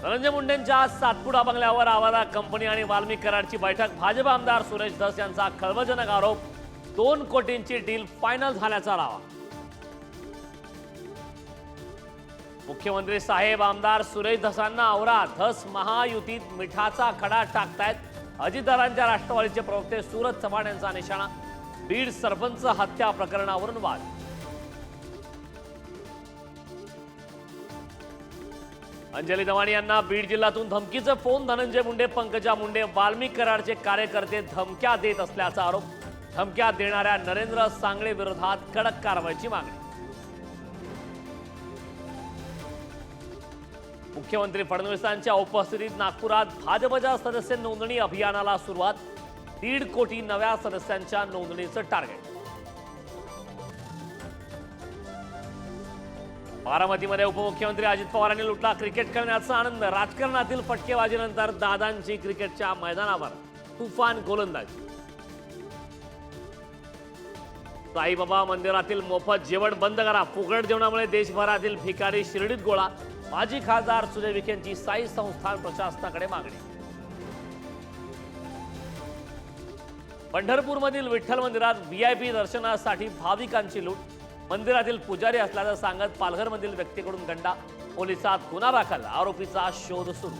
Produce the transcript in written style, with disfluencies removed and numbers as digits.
धनंजय मुंडेंच्या सातपुडा बंगल्यावर आवारा कंपनी आणि वाल्मिक कराडची बैठक। भाजप आमदार सुरेश धस यांचा खळबळजनक आरोप। 2 कोटींची डील फायनल झाल्याचा दावा। मुख्यमंत्री साहेब आमदार सुरेश धसांना आवरा। धस महायुतीत मिठाचा खडा टाकतायत। अजितदारांच्या राष्ट्रवादीचे प्रवक्ते सूरज चव्हाण यांचा निशाणा। बीड सरपंच हत्या प्रकरणावरून वाद। अंजली दवाणी यांना बीड जिल्ह्यातून धमकीचा फोन। धनंजय मुंडे, पंकजा मुंडे, वाल्मिक कराडचे कार्यकर्ते धमक्या देत असल्याचा आरोप। धमक्या देणाऱ्या नरेंद्र सांगळे विरोधात कडक कारवाईची मागणी। मुख्यमंत्री फडणवीसांच्या उपस्थितीत नागपुरात भाजपच्या सदस्य नोंदणी अभियानाला सुरुवात। 1.5 कोटी नव्या सदस्यांच्या नोंदणीचं टार्गेट। बारामतीमध्ये उपमुख्यमंत्री अजित पवारांनी लुटला क्रिकेट खेळण्याचा आनंद। राजकारणातील फटकेबाजीनंतर दादांची क्रिकेटच्या मैदानावर तुफान गोलंदाजी। साईबाबा मंदिरातील मोफत जेवण बंद करा। फुकट जेवणामुळे देशभरातील भिकारी शिर्डीत गोळा। माजी खासदार सुजय विखेंची साई संस्थान प्रशासनाकडे मागणी। पंढरपूरमधील विठ्ठल मंदिरात व्हीआयपी दर्शनासाठी भाविकांची लूट। मंदिरातील पुजारी असल्याचं सांगत पालघरमधील व्यक्तीकडून गंडा। पोलिसात गुन्हा दाखल। आरोपीचा शोध सुरू।